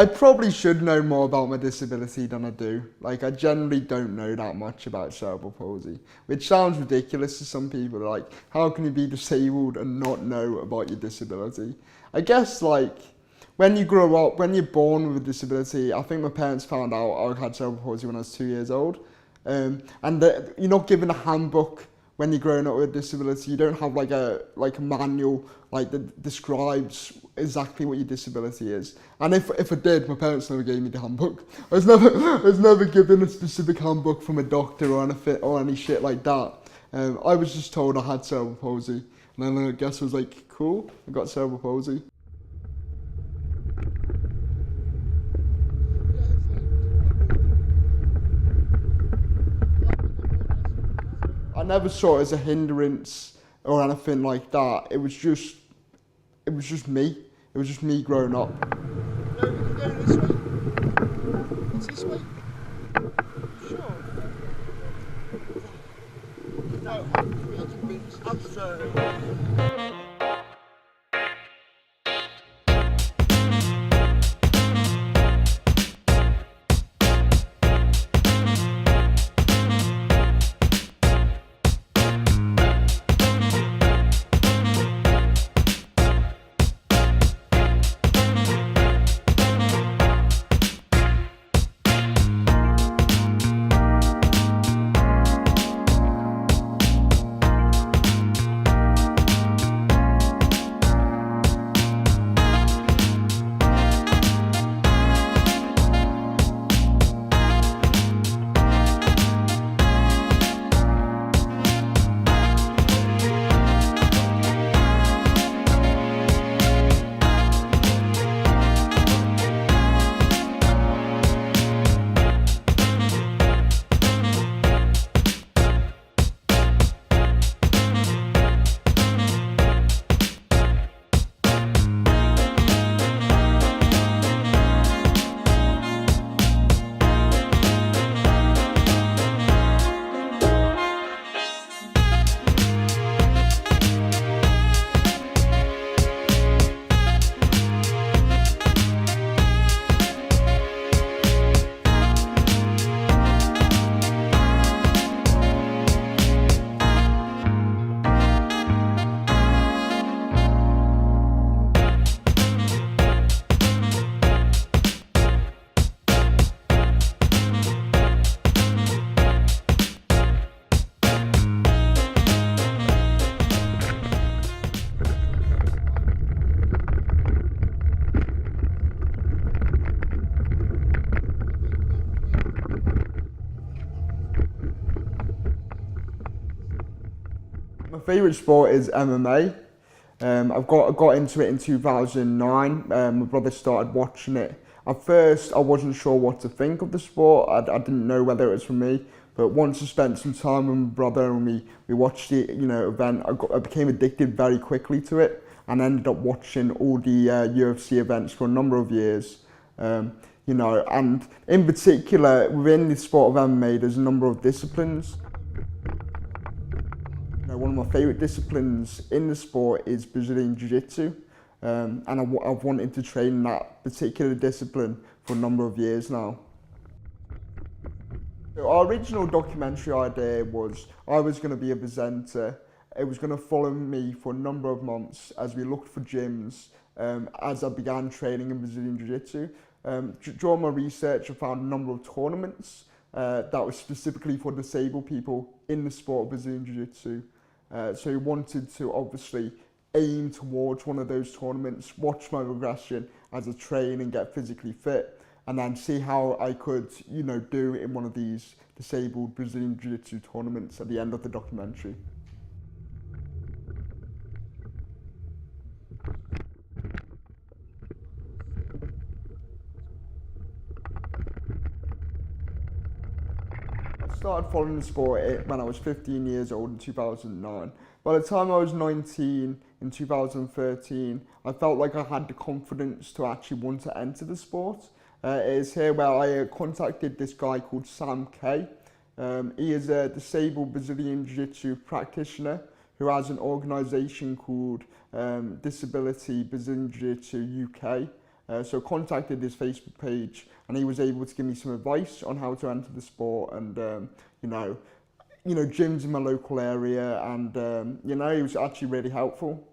I probably should know more about my disability than I do. Like, I generally don't know that much about cerebral palsy, which sounds ridiculous to some people. Like, how can you be disabled and not know about your disability? I guess, like, when you grow up, when you're born with a disability, I think my parents found out I had cerebral palsy when I was 2 years old. You're not given a handbook when you're growing up with a disability. You don't have like a manual that describes exactly what your disability is. And if I did, my parents never gave me the handbook. I was never given a specific handbook from a doctor or any shit like that. I was just told I had cerebral palsy, and then I guess I was like, cool, I got cerebral palsy. I never saw it as a hindrance or anything like that. It was just me. It was just me growing up. No, we can go this way. It's this way. Sure. No, we can be absurd. My favourite sport is MMA. I got into it in 2009. My brother started watching it. At first, I wasn't sure what to think of the sport. I didn't know whether it was for me. But once I spent some time with my brother and we watched the event, I became addicted very quickly to it and ended up watching all the UFC events for a number of years. And in particular, within the sport of MMA, there's a number of disciplines. One of my favourite disciplines in the sport is Brazilian Jiu-Jitsu, and I've wanted to train in that particular discipline for a number of years now. So our original documentary idea was I was going to be a presenter. It was going to follow me for a number of months as we looked for gyms as I began training in Brazilian Jiu-Jitsu. During my research, I found a number of tournaments that were specifically for disabled people in the sport of Brazilian Jiu-Jitsu. So we wanted to obviously aim towards one of those tournaments, watch my progression as I train and get physically fit, and then see how I could, do in one of these disabled Brazilian Jiu-Jitsu tournaments at the end of the documentary. I started following the sport when I was 15 years old in 2009. By the time I was 19 in 2013, I felt like I had the confidence to actually want to enter the sport. It is here where I contacted this guy called Sam Kay. He is a disabled Brazilian Jiu-Jitsu practitioner who has an organisation called Disability Brazilian Jiu-Jitsu UK. So contacted his Facebook page, and he was able to give me some advice on how to enter the sport, and gyms in my local area, and he was actually really helpful.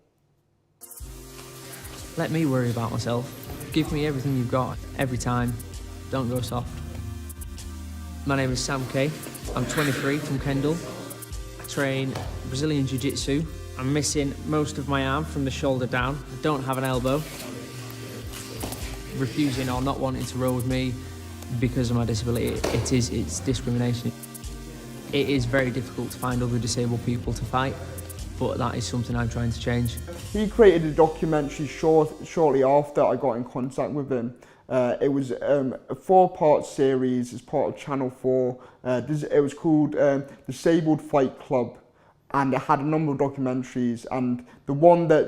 Let me worry about myself. Give me everything you've got, every time. Don't go soft. My name is Sam Kay. I'm 23 from Kendal. I train Brazilian Jiu-Jitsu. I'm missing most of my arm from the shoulder down. I don't have an elbow. Refusing or not wanting to row with me because of my disability, it's discrimination. It is very difficult to find other disabled people to fight, but that is something I'm trying to change. He created a documentary shortly after I got in contact with him. It was a 4-part series as part of Channel 4. It was called Disabled Fight Club, and it had a number of documentaries, and the one that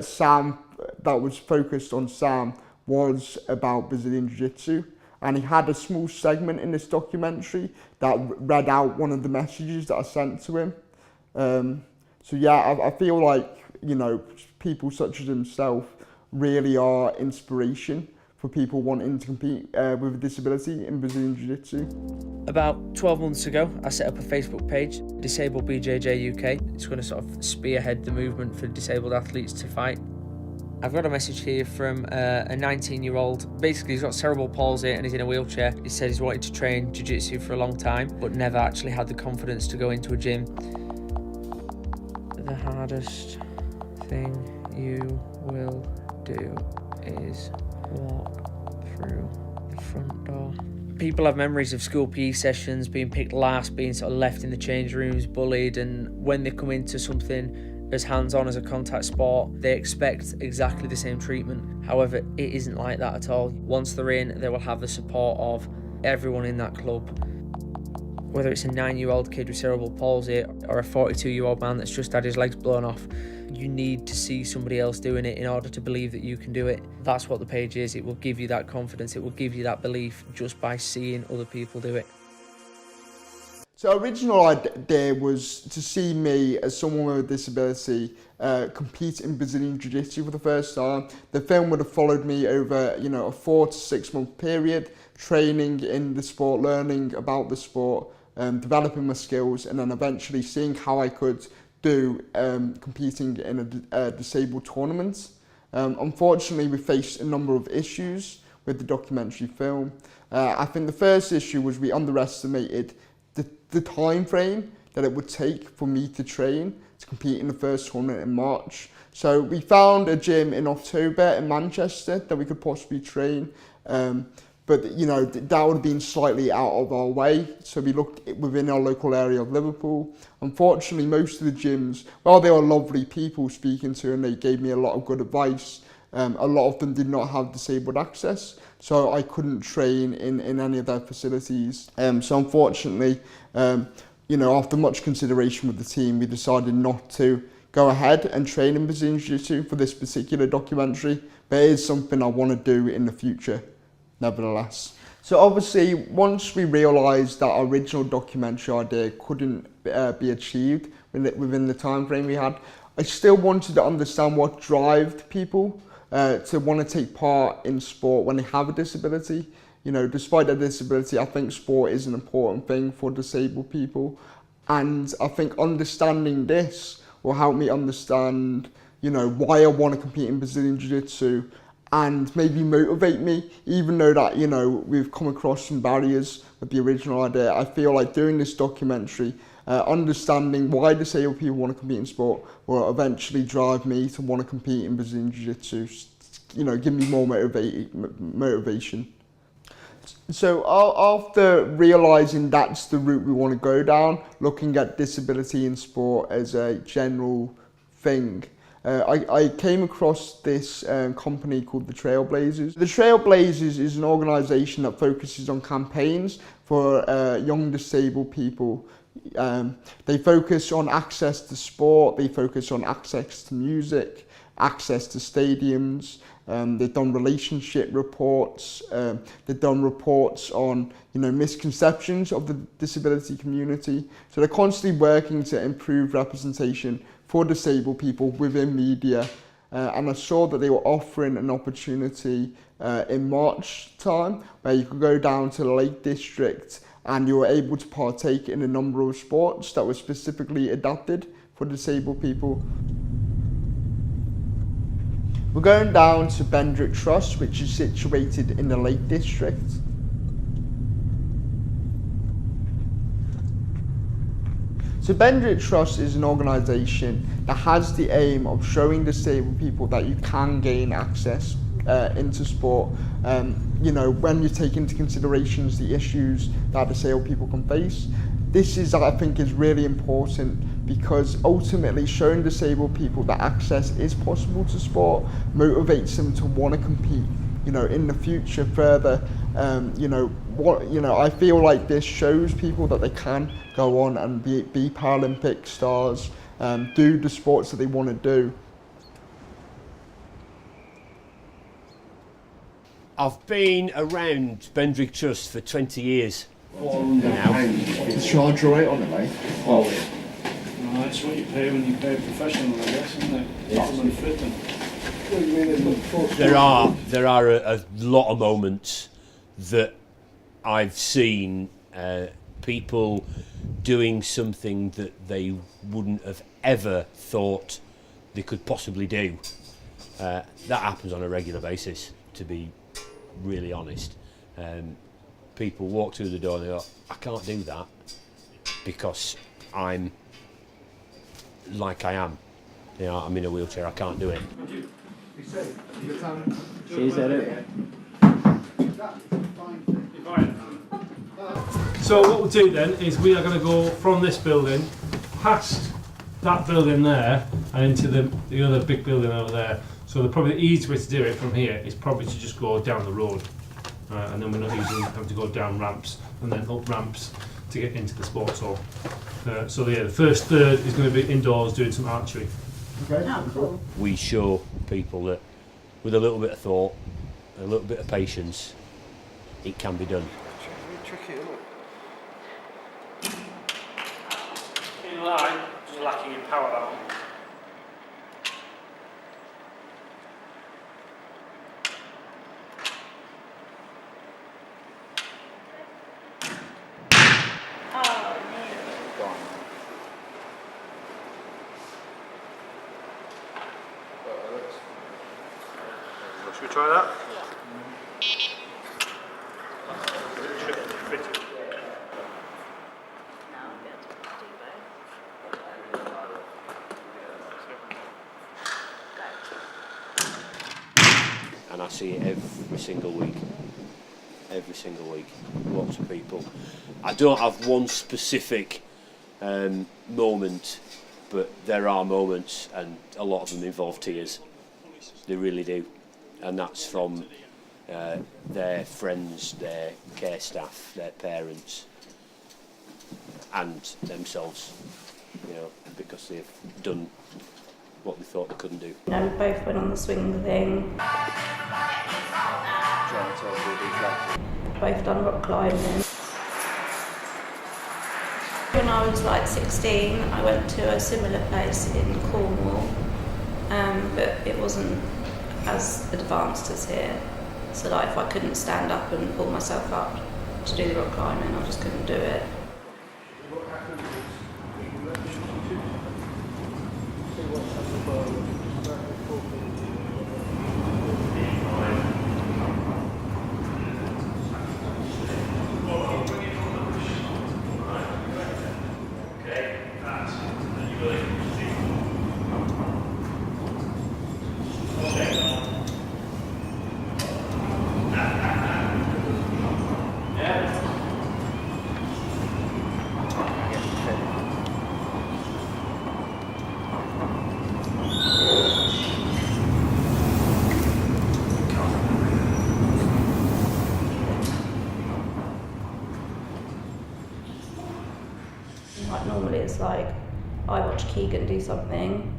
was focused on Sam was about Brazilian Jiu-Jitsu, and he had a small segment in this documentary that read out one of the messages that I sent to him. So yeah, I feel like, people such as himself really are inspiration for people wanting to compete with a disability in Brazilian Jiu-Jitsu. About 12 months ago, I set up a Facebook page, Disabled BJJ UK. It's going to sort of spearhead the movement for disabled athletes to fight. I've got a message here from a 19-year-old. Basically, he's got cerebral palsy and he's in a wheelchair. He said he's wanted to train jiu-jitsu for a long time, but never actually had the confidence to go into a gym. The hardest thing you will do is walk through the front door. People have memories of school PE sessions, being picked last, being sort of left in the change rooms, bullied, and when they come into something as hands-on as a contact sport, they expect exactly the same treatment. However, it isn't like that at all. Once they're in, they will have the support of everyone in that club. Whether it's a 9-year-old kid with cerebral palsy or a 42-year-old man that's just had his legs blown off, you need to see somebody else doing it in order to believe that you can do it. That's what the page is. It will give you that confidence. It will give you that belief just by seeing other people do it. So original idea was to see me as someone with a disability compete in Brazilian Jiu-Jitsu for the first time. The film would have followed me over, a 4 to 6 month period, training in the sport, learning about the sport, developing my skills, and then eventually seeing how I could do competing in a disabled tournament. Unfortunately, we faced a number of issues with the documentary film. I think the first issue was we underestimated the time frame that it would take for me to train to compete in the first tournament in March. So we found a gym in October in Manchester that we could possibly train, but that would have been slightly out of our way. So we looked within our local area of Liverpool. Unfortunately, most of the gyms, while they were lovely people speaking to and they gave me a lot of good advice, a lot of them did not have disabled access, so I couldn't train in any of their facilities. So unfortunately, after much consideration with the team, we decided not to go ahead and train in Brazilian Jiu-Jitsu for this particular documentary, but it is something I want to do in the future, nevertheless. So obviously, once we realised that our original documentary idea couldn't be achieved within the time frame we had, I still wanted to understand what drove people to want to take part in sport when they have a disability. Despite their disability, I think sport is an important thing for disabled people. And I think understanding this will help me understand, why I want to compete in Brazilian Jiu-Jitsu and maybe motivate me, even though that, we've come across some barriers with the original idea. I feel like doing this documentary, understanding why disabled people want to compete in sport will eventually drive me to want to compete in Brazilian Jiu-Jitsu, give me more motivation. So after realising that's the route we want to go down, looking at disability in sport as a general thing, I came across this company called the Trailblazers. The Trailblazers is an organisation that focuses on campaigns for young disabled people. They focus on access to sport, they focus on access to music, access to stadiums. They've done relationship reports. They've done reports on misconceptions of the disability community. So they're constantly working to improve representation for disabled people within media. and I saw that they were offering an opportunity in March time where you could go down to the Lake District and you were able to partake in a number of sports that were specifically adapted for disabled people. We're going down to Bendrick Trust, which is situated in the Lake District. So Bendrick Trust is an organisation that has the aim of showing disabled people that you can gain access into sport, when you take into considerations the issues that disabled people can face. This is, I think, is really important because ultimately showing disabled people that access is possible to sport motivates them to want to compete, in the future further. I feel like this shows people that they can go on and be Paralympic stars, do the sports that they want to do. I've been around Bendrick Trust for 20 years now. Charge rate on it, mate. Oh, no, that's what you pay when you pay professional, I guess, isn't it? There are a lot of moments that I've seen people doing something that they wouldn't have ever thought they could possibly do. That happens on a regular basis, to be really honest. People walk through the door and they go, I can't do that because I'm like I am. I'm in a wheelchair, I can't do it. So what we'll do then is we are going to go from this building past that building there and into the other big building over there. So probably the easiest way to do it from here is probably to just go down the road, and then we're not having to go down ramps and then up ramps to get into the sports hall. The first third is going to be indoors doing some archery. Okay. Oh, cool. We show people that with a little bit of thought, a little bit of patience, it can be done. Tricky, isn't it? In line, just lacking in power that one. Should we try that? And I see it every single week. Lots of people. I don't have one specific moment, but there are moments, and a lot of them involve tears. They really do. And that's from their friends, their care staff, their parents, and themselves, because they've done what they thought they couldn't do. We both went on the swing thing. Both done rock climbing. When I was like 16, I went to a similar place in Cornwall, but it wasn't as advanced as here. So like if I couldn't stand up and pull myself up to do the rock climbing, I just couldn't do it. Like normally it's like I watch Keegan do something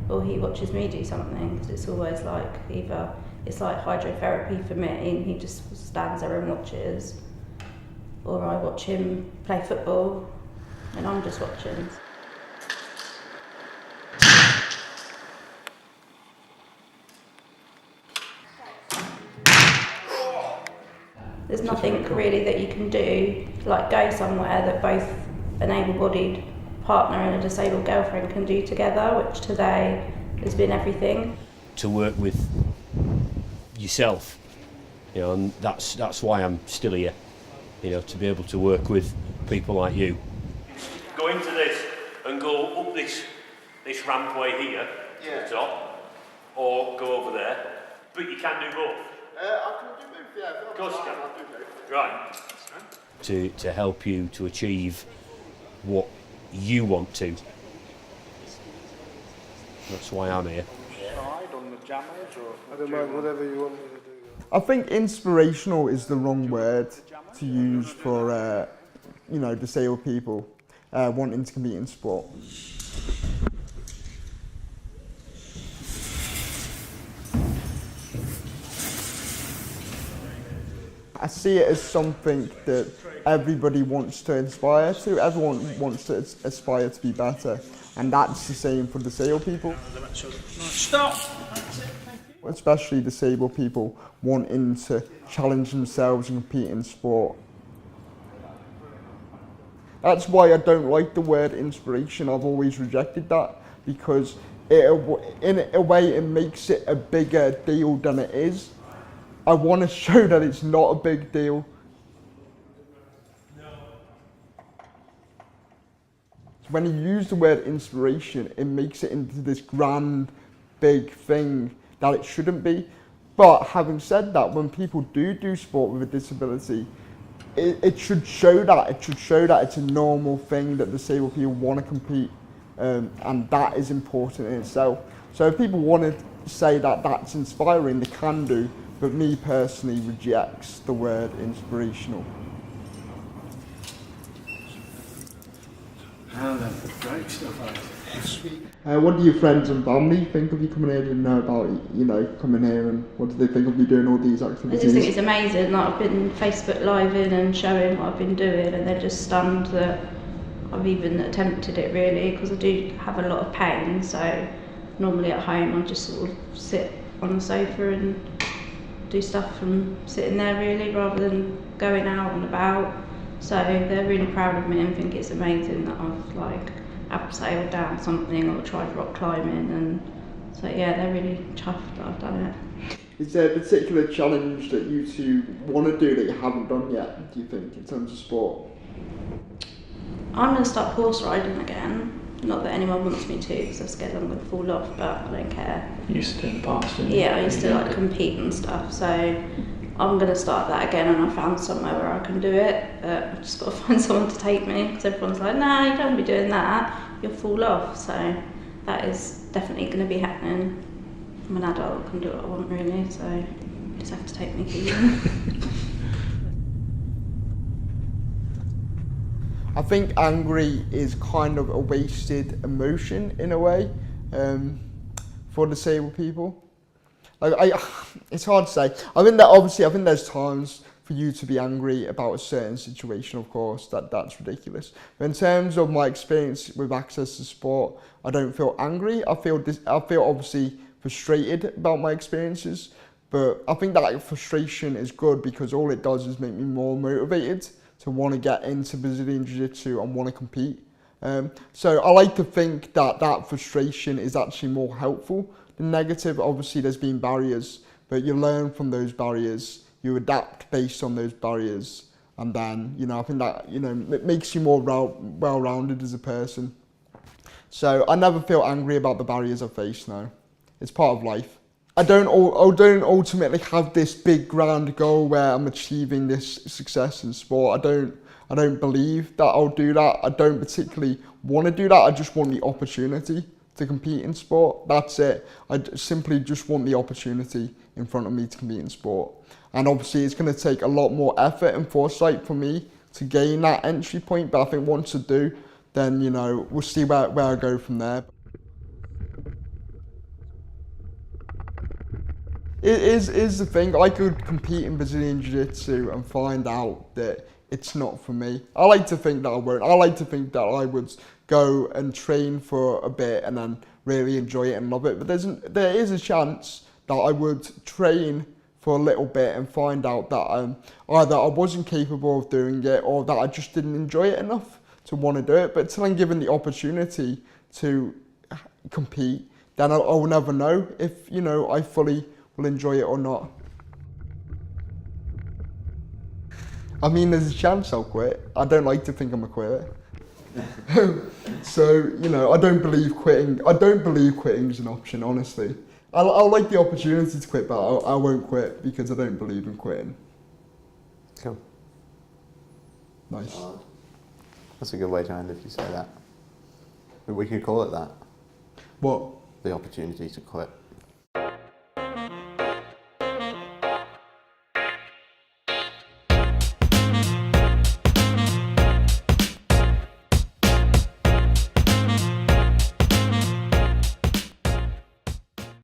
or he watches me do something, because it's always like either it's like hydrotherapy for me and he just stands there and watches, or I watch him play football and I'm just watching. there's nothing really that you can do, like go somewhere that both an able-bodied partner and a disabled girlfriend can do together, which today has been everything. To work with yourself, you know, and that's why I'm still here, you know, to be able to work with people like you. Go into this and go up this rampway here to the top, or go over there, but you can do both. I can do both, yeah. Of course you can. I'll do both. Right. To help you to achieve what you want to. That's why I'm here. I don't mind, whatever you want me to do. I think inspirational is the wrong word to use for, you know, disabled people wanting to compete in sport. I see it as something that everybody wants to aspire to. Everyone wants to aspire to be better, and that's the same for disabled people. Stop! Especially disabled people wanting to challenge themselves and compete in sport. That's why I don't like the word inspiration. I've always rejected that, because in a way it makes it a bigger deal than it is. I want to show that it's not a big deal. When you use the word inspiration, it makes it into this grand, big thing that it shouldn't be. But having said that, when people do sport with a disability, it should show that. It should show that it's a normal thing that disabled people want to compete, and that is important in itself. So if people want to say that that's inspiring, they can do. But me personally rejects the word inspirational. Great stuff, Alex. What do your friends and family think of you coming here and know about, you know, coming here, and what do they think of you doing all these I activities? just think it's amazing. Like, I've been Facebook living and showing what I've been doing, and they're just stunned that I've even attempted it, really, because I do have a lot of pain. So normally at home I just sort of sit on the sofa and do stuff from sitting there, really, rather than going out and about. So they're really proud of me and think it's amazing that I've like abseiled down something or tried rock climbing, and so yeah, they're really chuffed that I've done it. Is there a particular challenge that you two want to do that you haven't done yet, do you think, in terms of sport? I'm going to start horse riding again. Not that anyone wants me to, because I'm scared I'm going to fall off, but I don't care. You used to do it in the past, didn't you? Yeah, I used to like compete and stuff, so I'm going to start that again, and I found somewhere where I can do it. I've just got to find someone to take me, because everyone's like, nah, you don't want to be doing that, you'll fall off. So that is definitely going to be happening. I'm an adult, I can do what I want, really, so you just have to take me, Keegan. I think angry is kind of a wasted emotion in a way for disabled people. Like it's hard to say. I think there's times for you to be angry about a certain situation. Of course, that's ridiculous. But in terms of my experience with access to sport, I don't feel angry. I feel obviously frustrated about my experiences. But I think that frustration is good, because all it does is make me more motivated to want to get into Brazilian Jiu-Jitsu and want to compete. So I like to think that frustration is actually more helpful than negative. Obviously there's been barriers, but you learn from those barriers, you adapt based on those barriers, and then, you know, I think that, you know, it makes you more well-rounded as a person. So I never feel angry about the barriers I face now. It's part of life. I don't ultimately have this big grand goal where I'm achieving this success in sport. I don't believe that I'll do that. I don't particularly want to do that. I just want the opportunity to compete in sport. That's it. I simply just want the opportunity in front of me to compete in sport. And obviously it's going to take a lot more effort and foresight for me to gain that entry point. But I think once I do, then, you know, we'll see where I go from there. It is the thing. I could compete in Brazilian Jiu-Jitsu and find out that it's not for me. I like to think that I won't. I like to think that I would go and train for a bit and then really enjoy it and love it. But there is a chance that I would train for a little bit and find out that either I wasn't capable of doing it or that I just didn't enjoy it enough to want to do it. But till I'm given the opportunity to compete, then I will never know if, you know, I fully will enjoy it or not. I mean, there's a chance I'll quit. I don't like to think I'm a quitter. So, you know, I don't believe quitting is an option, honestly. I'll like the opportunity to quit, but I won't quit because I don't believe in quitting. Cool. Nice. That's a good way to end if you say that. We could call it that. What? The opportunity to quit.